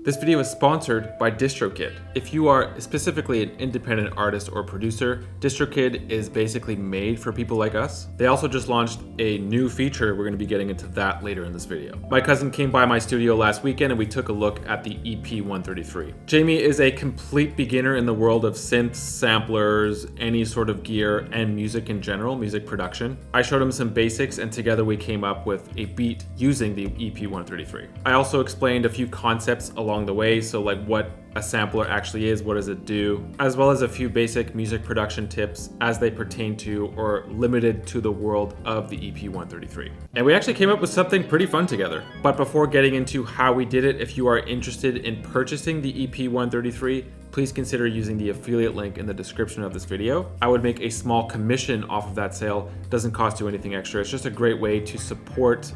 This video is sponsored by DistroKid. If you are specifically an independent artist or producer, DistroKid is basically made for people like us. They also just launched a new feature. We're going to be getting into that later in this video. My cousin came by my studio last weekend and we took a look at the EP-133. Jamie is a complete beginner in the world of synths, samplers, any sort of gear, and music in general, music production. I showed him some basics and together we came up with a beat using the EP-133. I also explained a few concepts along the way, so like what a sampler actually is, what does it do, as well as a few basic music production tips as they pertain to or limited to the world of the EP-133. And we actually came up with something pretty fun together. But before getting into how we did it, if you are interested in purchasing the EP-133, please consider using the affiliate link in the description of this video. I would make a small commission off of that sale. It doesn't cost you anything extra. It's just a great way to support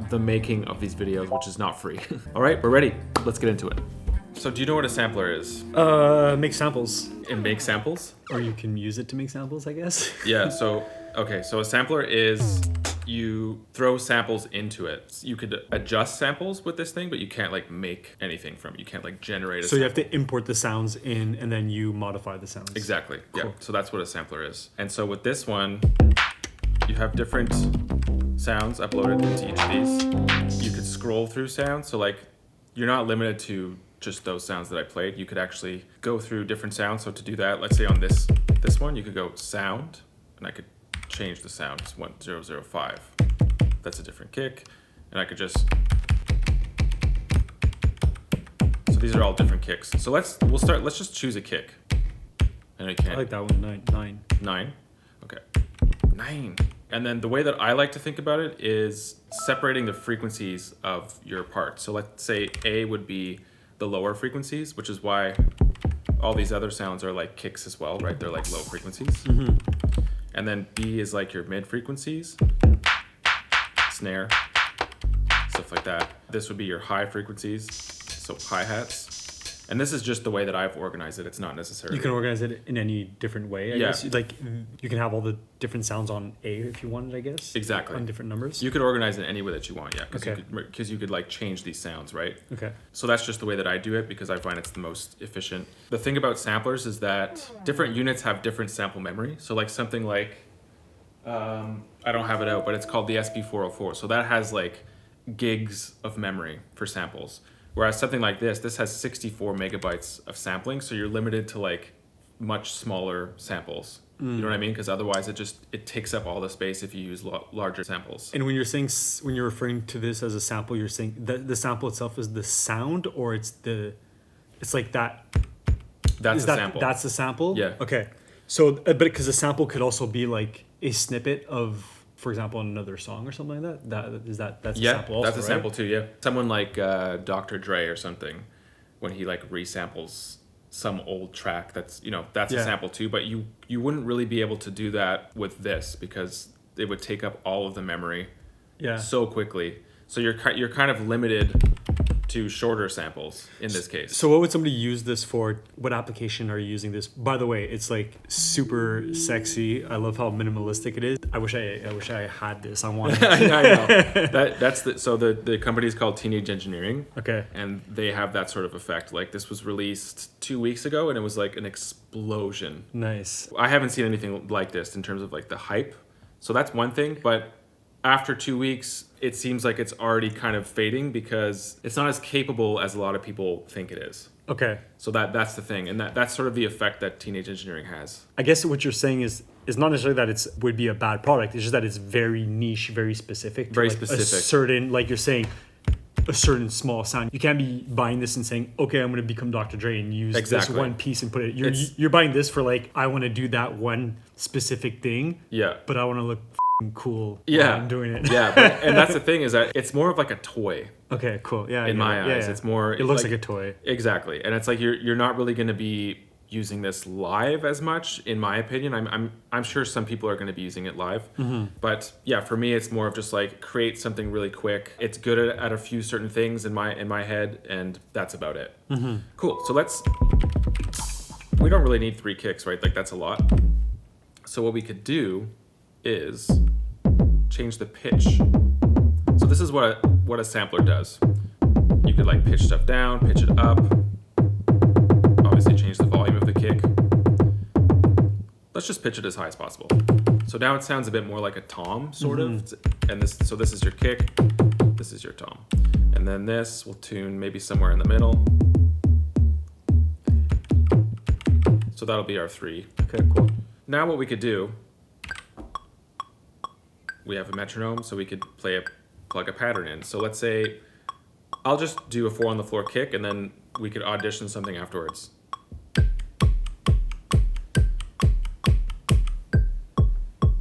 the making of these videos, which is not free. All right, we're ready. Let's get into it. So do you know what a sampler is? Make samples. It makes samples? Or you can use it to make samples, I guess. Yeah, so a sampler is you throw samples into it. You could adjust samples with this thing, but you can't like make anything from it. You can't like generate a So you have to import the sounds in and then you modify the sounds. Exactly, cool. Yeah. So that's what a sampler is. And so with this one, you have different sounds uploaded into each of these. You could scroll through sounds, so like you're not limited to just those sounds that I played. You could actually go through different sounds. So to do that, let's say on this one, you could go sound, and I could change the sound to 1005. That's a different kick, and I could just. So these are all different kicks. So let's just choose a kick. And I can. I like that one. 9. 9. Okay. 9. And then the way that I like to think about it is separating the frequencies of your part. So let's say A would be the lower frequencies, which is why all these other sounds are like kicks as well, right? They're like low frequencies. Mm-hmm. And then B is like your mid frequencies, snare, stuff like that. This would be your high frequencies, so hi-hats. And this is just the way that I've organized it. It's not necessarily. You can organize it in any different way, I guess. Like you can have all the different sounds on A if you wanted, I guess. Exactly. On different numbers. You could organize it any way that you want, yeah. Okay. Because you could like change these sounds, right? Okay. So that's just the way that I do it because I find it's the most efficient. The thing about samplers is that different units have different sample memory. So like something like, I don't have it out, but it's called the SP-404. So that has like gigs of memory for samples. Whereas something like this has 64 megabytes of sampling, so you're limited to like much smaller samples. You know what I mean? Because otherwise it takes up all the space if you use larger samples. And when you're referring to this as a sample, you're saying that the sample itself is the sound, or it's like that. That's the sample. That's the sample? Yeah. Okay. So, but because a sample could also be like a snippet of, for example, another song or something like that. That's a sample also, that's a sample too, yeah. Someone like Dr. Dre or something, when he like resamples some old track, that's a sample too, but you wouldn't really be able to do that with this because it would take up all of the memory so quickly. So you're kind of limited to shorter samples in this case. So what would somebody use this for? What application are you using this? By the way, it's like super sexy. I love how minimalistic it is. I wish I had this. I want. I know. So the company is called Teenage Engineering. Okay. And they have that sort of effect. Like this was released 2 weeks ago, and it was like an explosion. Nice. I haven't seen anything like this in terms of like the hype. So that's one thing, but after 2 weeks, it seems like it's already kind of fading because it's not as capable as a lot of people think it is. Okay. So that's the thing, and that's sort of the effect that Teenage Engineering has. I guess what you're saying is not necessarily that it would be a bad product. It's just that it's very niche, very specific. Very like specific. A certain, like you're saying, a certain small sound. You can't be buying this and saying, okay, I'm going to become Dr. Dre and use this one piece and put it. You're buying this for like, I want to do that one specific thing. Yeah. But I want to look cool. Yeah. I'm doing it. Yeah. And that's the thing is that it's more of like a toy. Okay, cool. Yeah. In my eyes, yeah. it's more. It looks like a toy. Exactly, and it's like you're not really going to be using this live as much, in my opinion. I'm sure some people are going to be using it live, but yeah, for me, it's more of just like create something really quick. It's good at a few certain things in my head, and that's about it. Cool. So we don't really need 3 kicks, right? Like that's a lot. So what we could do is change the pitch. So this is what a sampler does. you could like pitch stuff down, pitch it up. Obviously change the volume of the kick. Let's just pitch it as high as possible. So now it sounds a bit more like a tom, sort of. And this is your kick, this is your tom. And then this will tune maybe somewhere in the middle. So that'll be our 3. Okay, cool. Now what we could do, we have a metronome, so we could plug a pattern in. So let's say, I'll just do a 4 on the floor kick, and then we could audition something afterwards.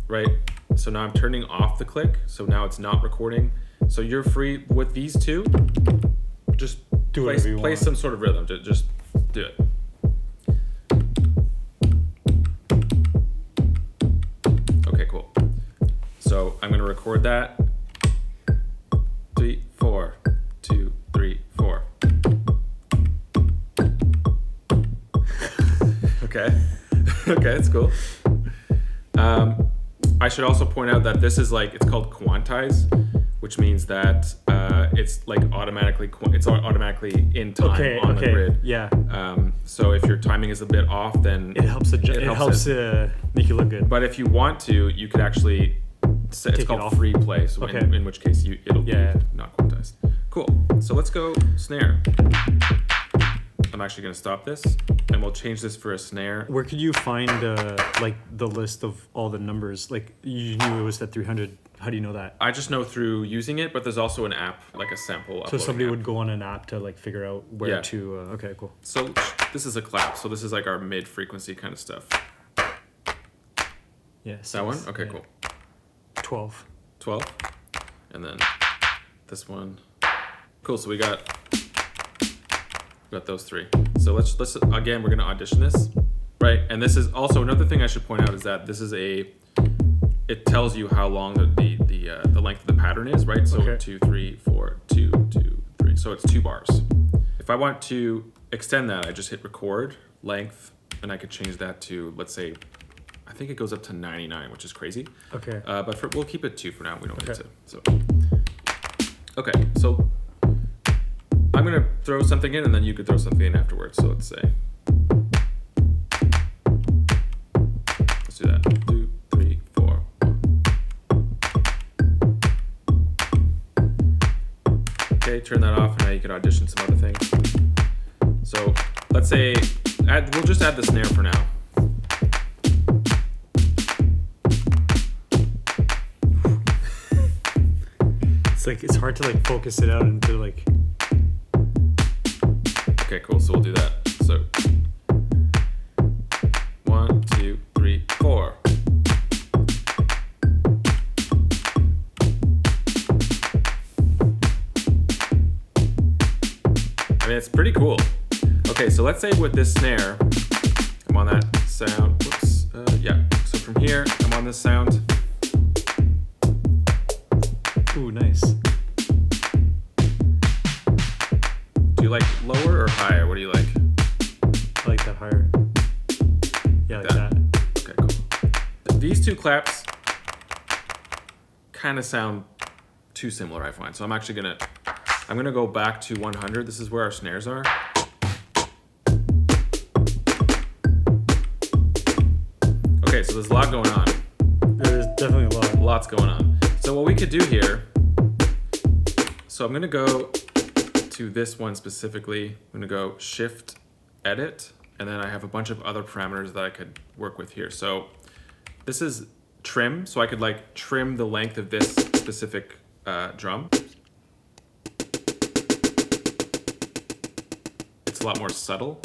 Right, so now I'm turning off the click, so now it's not recording. So you're free with these two, just play some sort of rhythm, just do it. Okay, cool. So I'm gonna record that. 3, 4, 2, 3, 4. Okay, okay, it's cool. I should also point out that this is it's called quantize, which means that it's automatically in time on the grid. Yeah. So if your timing is a bit off, then it helps make you look good. But if you want to, you could actually it's called free play. So in which case it'll be not quantized. Cool. So let's go snare. I'm actually going to stop this, and we'll change this for a snare. Where could you find the list of all the numbers? Like, you knew it was at 300. How do you know that? I just know through using it, but there's also an app, like a sample. So somebody would go on an app to figure out where to. Okay, cool. So this is a clap. So this is our mid frequency kind of stuff. Yes. That one? Okay, cool. 12. 12, and then this one. Cool. So we got those 3. So let's again, we're gonna audition this, right? And this is also another thing I should point out is that this is it tells you how long the length of the pattern is, right? So 2, 3, 4, 2, 2, 3. So it's 2 bars. If I want to extend that, I just hit record length, and I could change that to, let's say, I think it goes up to 99, which is crazy. Okay. But we'll keep it 2 for now. We don't need to. So okay, so I'm gonna throw something in, and then you could throw something in afterwards. So let's say, let's do that. 2, 3, 4. Okay, turn that off, and now you could audition some other things. So let's say we'll just add the snare for now. It's hard to focus it out into Okay, cool. So we'll do that. So 1, 2, 3, 4. I mean, it's pretty cool. Okay, so let's say with this snare, I'm on that sound. Whoops. Yeah. So from here, I'm on this sound. Ooh, nice. Do you like lower or higher? What do you like? I like that higher. Yeah, like that. Okay, cool. These 2 claps kind of sound too similar, I find. So I'm actually gonna go back to 100. This is where our snares are. Okay, so there's a lot going on. There's definitely a lot. Lots going on. So what we could do here, so I'm gonna go to this one specifically. I'm gonna go Shift, Edit, and then I have a bunch of other parameters that I could work with here. So this is trim, so I could trim the length of this specific drum. It's a lot more subtle,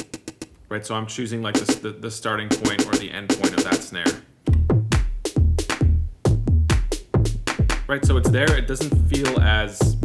right? So I'm choosing the starting point or the end point of that snare. Right, so it's there. It doesn't feel as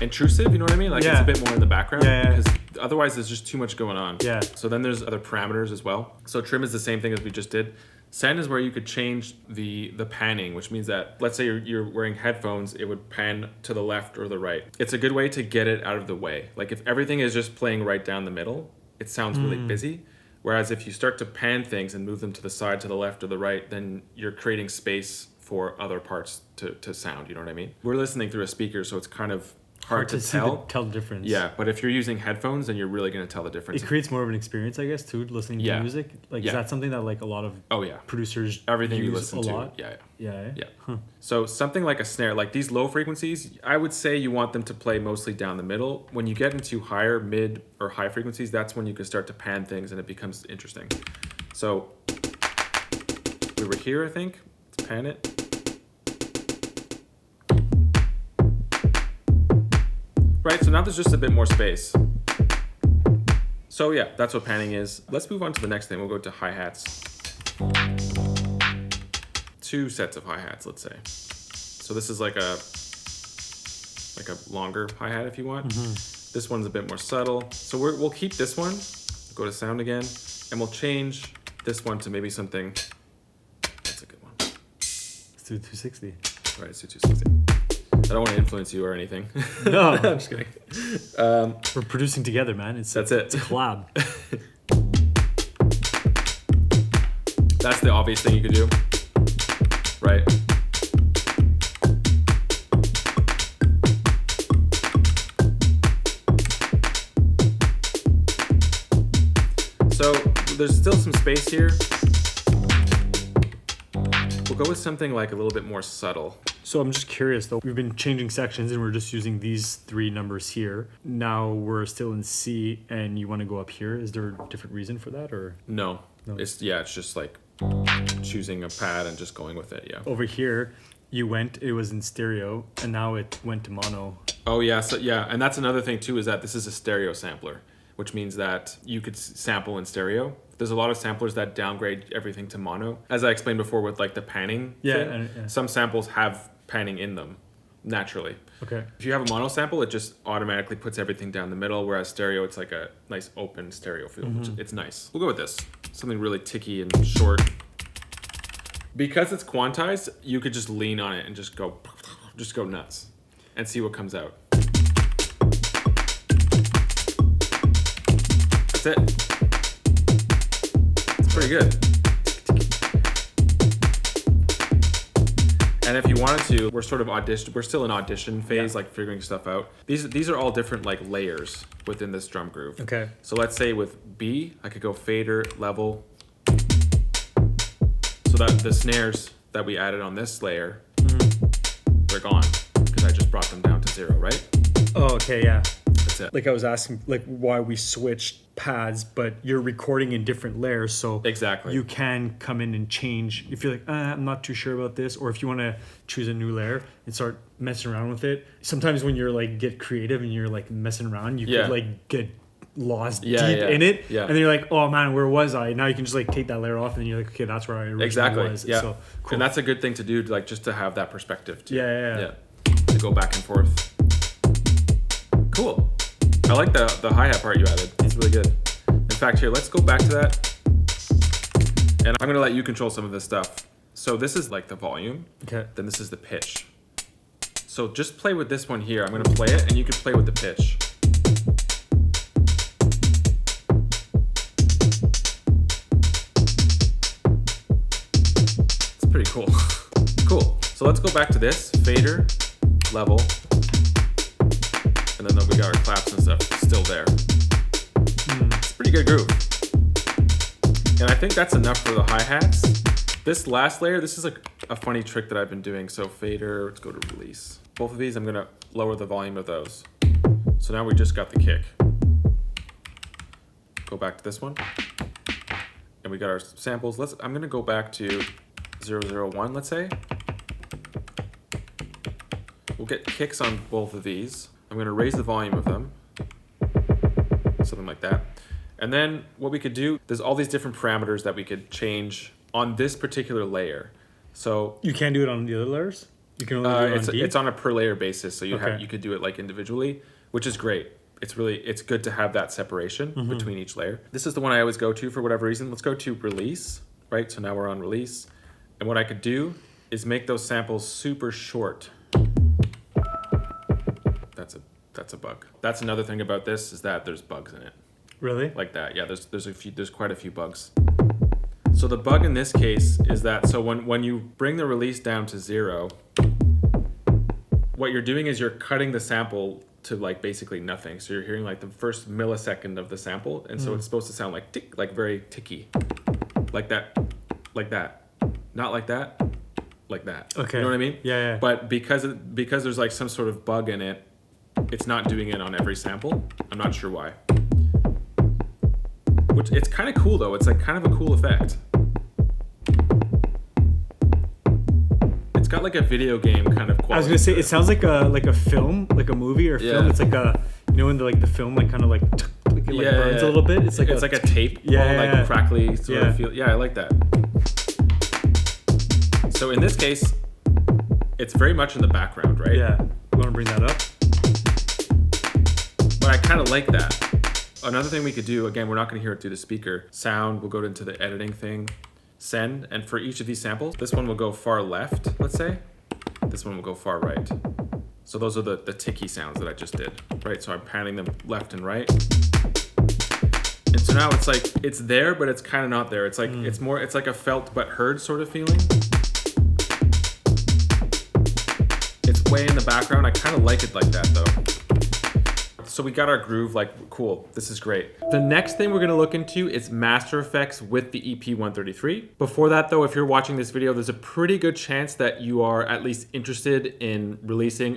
intrusive, you know what I mean? It's a bit more in the background. Because otherwise there's just too much going on. Yeah. So then there's other parameters as well. So trim is the same thing as we just did. Send is where you could change the panning, which means that, let's say you're wearing headphones, it would pan to the left or the right. It's a good way to get it out of the way. If everything is just playing right down the middle, it sounds really busy. Whereas if you start to pan things and move them to the side, to the left or the right, then you're creating space for other parts to sound, you know what I mean? We're listening through a speaker, so it's kind of hard to tell. Tell the difference. Yeah, but if you're using headphones, then you're really going to tell the difference. It creates more of an experience, I guess, too, listening to music. Like, is that something that like a lot of producers everything use you listen a to? lot? Yeah. Huh. So something like a snare, like these low frequencies, I would say you want them to play mostly down the middle. When you get into higher, mid, or high frequencies, that's when you can start to pan things and it becomes interesting. So we were here, I think. Let's pan it. Right, so now there's just a bit more space. So yeah, that's what panning is. Let's move on to the next thing. We'll go to hi-hats. 2 sets of hi-hats, let's say. So this is like a longer hi-hat if you want. Mm-hmm. This one's a bit more subtle. So we'll keep this one, go to sound again, and we'll change this one to maybe something. That's a good one. Let's do 260. All right, let's do 260. I don't want to influence you or anything. No. I'm just kidding. We're producing together, man. It's a collab. That's the obvious thing you could do. Right? So there's still some space here. We'll go with something like a little bit more subtle. So I'm just curious though, we've been changing sections and we're just using these 3 numbers here. Now we're still in C and you want to go up here. Is there a different reason for that or? No. It's just like choosing a pad and just going with it, yeah. Over here, it was in stereo and now it went to mono. Oh yeah, and that's another thing too, is that this is a stereo sampler, which means that you could sample in stereo. There's a lot of samplers that downgrade everything to mono. As I explained before with like the panning thing, some samples have panning in them naturally. Okay. If you have a mono sample, it just automatically puts everything down the middle, whereas stereo, it's like a nice open stereo feel. Mm-hmm. It's nice. We'll go with this. Something really ticky and short. Because it's quantized, you could just lean on it and just go nuts and see what comes out. That's it. It's pretty good. And if you wanted to, we're still in audition phase, like figuring stuff out. These are all different like layers within this drum groove. Okay. So let's say with B, I could go fader, level. So that the snares that we added on this layer, they're gone because I just brought them down to 0, right? Oh, okay, yeah. That's it. Like I was asking, like why we switched pads, but you're recording in different layers, so exactly you can come in and change if you're like, I'm not too sure about this, or if you want to choose a new layer and start messing around with it. Sometimes when you're like get creative and you're like messing around, you could like get lost deep in it, and then you're like, oh man, where was I? Now you can just like take that layer off, and then you're like, okay, that's where I originally was. Yeah. So cool. And that's a good thing to do, like just to have that perspective too. Yeah. To go back and forth. Cool. I like the hi-hat part you added. It's really good. In fact, here, let's go back to that. And I'm going to let you control some of this stuff. So this is like the volume. Okay. Then this is the pitch. So just play with this one here. I'm going to play it, and you can play with the pitch. It's pretty cool. Cool. So let's go back to this. Fader, level. And then we got our claps and stuff still there. It's a pretty good groove. And I think that's enough for the hi-hats. This last layer, this is a funny trick that I've been doing. So fader, let's go to release. Both of these, I'm gonna lower the volume of those. So now we just got the kick. Go back to this one. And we got our samples. I'm gonna go back to 001, let's say. We'll get kicks on both of these. I'm going to raise the volume of them, something like that. And then what we could do, there's all these different parameters that we could change on this particular layer. So you can't do it on the other layers? You can only do it on D? It's on a per layer basis, so you could do it like individually, which is great. It's good to have that separation between each layer. This is the one I always go to for whatever reason. Let's go to release, right? So now we're on release. And what I could do is make those samples super short. That's a bug. That's another thing about this is that there's bugs in it. Really? Like that. Yeah, there's quite a few bugs. So the bug in this case is that when you bring the release down to 0, what you're doing is you're cutting the sample to like basically nothing. So you're hearing like the first millisecond of the sample, and so it's supposed to sound like tick, like very ticky, like that, not like that, like that. Okay. You know what I mean? Yeah. But because there's like some sort of bug in it, it's not doing it on every sample. I'm not sure why. Which it's kind of cool though. It's like kind of a cool effect. It's got like a video game kind of quality. I was gonna say it sounds like a film, like a movie or film. It's like a, you know, when the film like kind of like it burns a little bit. It's like a tape. Like crackly sort of feel. Yeah, I like that. So in this case, it's very much in the background, right? Yeah. You want to bring that up? But I kind of like that. Another thing we could do, again, we're not going to hear it through the speaker. Sound, we'll go into the editing thing, send, and for each of these samples, this one will go far left, let's say. This one will go far right. So those are the ticky sounds that I just did, right? So I'm panning them left and right. And so now it's like, it's there, but it's kind of not there. It's like, it's like a felt but heard sort of feeling. It's way in the background. I kind of like it like that though. So we got our groove, like, cool, this is great. The next thing we're gonna look into is master effects with the EP-133. Before that though, if you're watching this video, there's a pretty good chance that you are at least interested in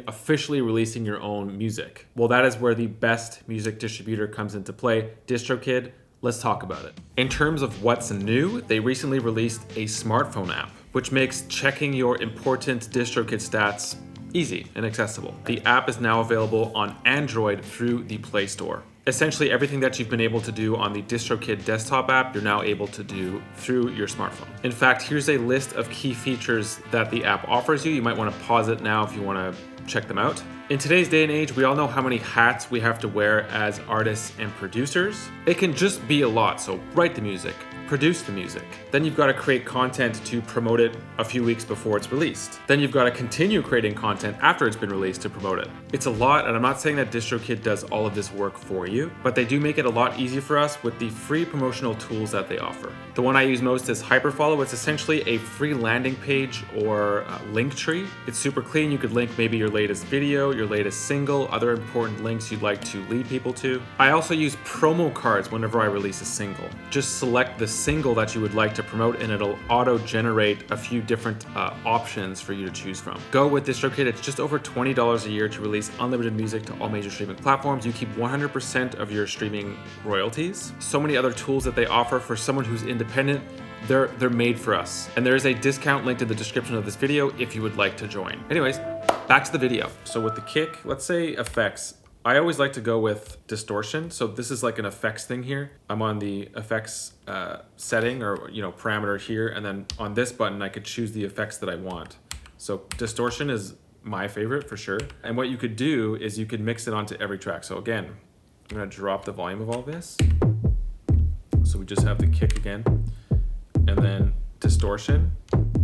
officially releasing your own music. Well, that is where the best music distributor comes into play, DistroKid. Let's talk about it. In terms of what's new, they recently released a smartphone app, which makes checking your important DistroKid stats easy and accessible. The app is now available on Android through the Play Store. Essentially everything that you've been able to do on the DistroKid desktop app, you're now able to do through your smartphone. In fact, here's a list of key features that the app offers you. You might want to pause it now if you want to check them out. In today's day and age, we all know how many hats we have to wear as artists and producers. It can just be a lot, so write the music, produce the music. Then you've got to create content to promote it a few weeks before it's released. Then you've got to continue creating content after it's been released to promote it. It's a lot, and I'm not saying that DistroKid does all of this work for you, but they do make it a lot easier for us with the free promotional tools that they offer. The one I use most is Hyperfollow. It's essentially a free landing page or link tree. It's super clean. You could link maybe your latest video, your latest single, other important links you'd like to lead people to. I also use promo cards whenever I release a single. Just select the single that you would like to promote and it'll auto-generate a few different options for you to choose from. Go with DistroKid. It's just over $20 a year to release unlimited music to all major streaming platforms. You keep 100% of your streaming royalties. So many other tools that they offer for someone who's independent. They're made for us. And there is a discount linked in the description of this video if you would like to join. Anyways, back to the video. So with the kick, let's say effects. I always like to go with distortion. So this is like an effects thing here. I'm on the effects setting or parameter here, and then on this button I could choose the effects that I want. So distortion is my favorite for sure. And what you could do is you could mix it onto every track. So again, I'm gonna drop the volume of all this. So we just have the kick again, and then distortion,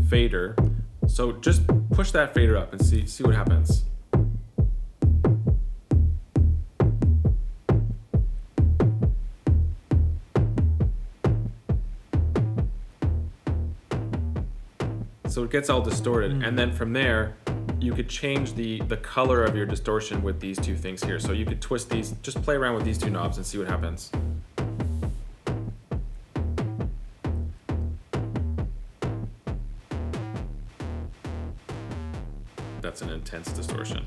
fader. So just push that fader up and see what happens. So it gets all distorted, and then from there, you could change the color of your distortion with these two things here. So you could twist these, just play around with these two knobs and see what happens. That's an intense distortion.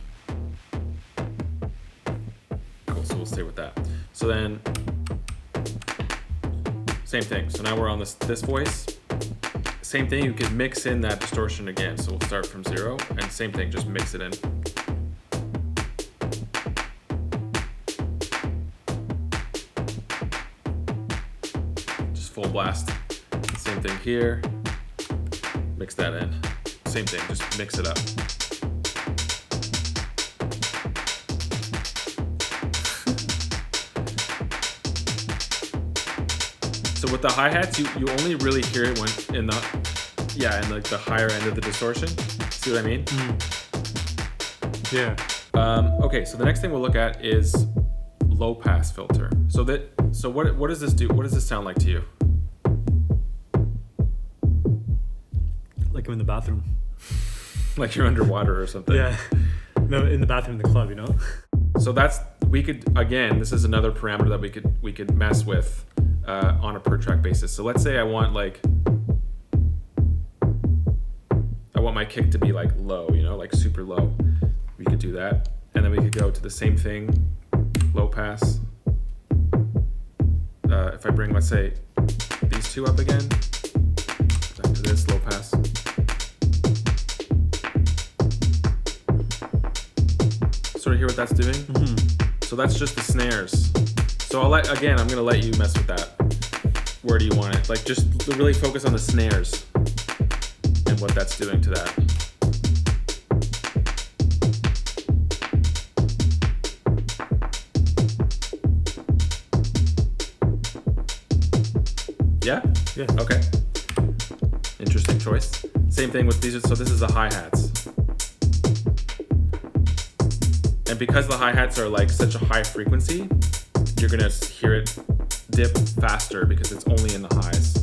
Cool, so we'll stay with that. So then, same thing. So now we're on this voice. Same thing, you could mix in that distortion again. So we'll start from 0, and same thing, just mix it in. Just full blast. Same thing here. Mix that in. Same thing, just mix it up. So with the hi-hats, you only really hear it when in like the higher end of the distortion. See what I mean? Yeah. Okay, so the next thing we'll look at is low pass filter. So what does this do? What does this sound like to you? Like I'm in the bathroom. Like you're underwater or something. Yeah. No, in the bathroom in the club, So we could, again, this is another parameter that we could mess with on a per track basis. So let's say I want my kick to be like low, like super low. We could do that. And then we could go to the same thing, low pass. If I bring, let's say, these two up again, back to this, low pass. Sort of hear what that's doing? Mm-hmm. So that's just the snares. So I'm gonna let you mess with that. Where do you want it? Like, just really focus on the snares and what that's doing to that. Yeah? Yeah. Okay. Interesting choice. Same thing with these. So this is the hi-hats. And because the hi-hats are like such a high frequency, you're gonna hear it dip faster because it's only in the highs.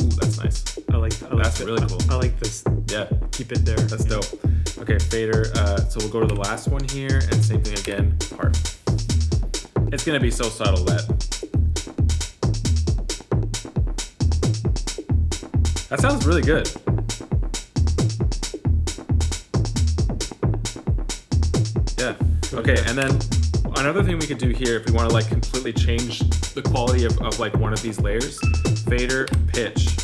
Ooh, that's nice. That's really cool. I like this. Yeah. Keep it there. That's dope. Okay, fader. So we'll go to the last one here, and same thing again, part. It's gonna be so subtle that sounds really good. Yeah. Okay, and then another thing we could do here, if we want to like completely change the quality of like one of these layers, fader, pitch.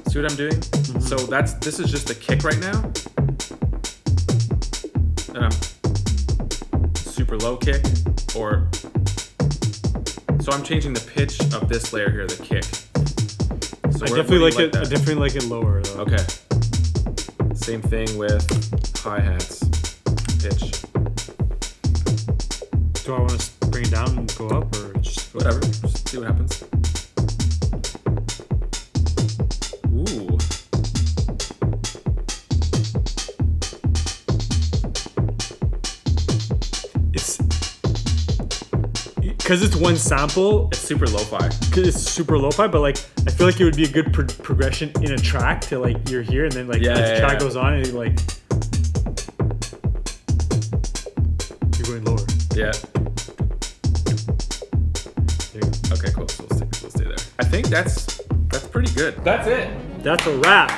See what I'm doing? Mm-hmm. So this is just the kick right now. And I'm super low kick, so I'm changing the pitch of this layer here, the kick. So I definitely like it lower though. Okay. Same thing with hi-hats, pitch. Do I want to bring it down and go up, or just whatever? Just see what happens. Ooh. Because it's one sample. It's super lo-fi. Because it's super lo-fi, but like I feel like it would be a good progression in a track to like you're here and then like the track goes on and like you're going lower. Yeah. Okay, cool. So we'll stay there. I think that's pretty good. That's it. That's a wrap.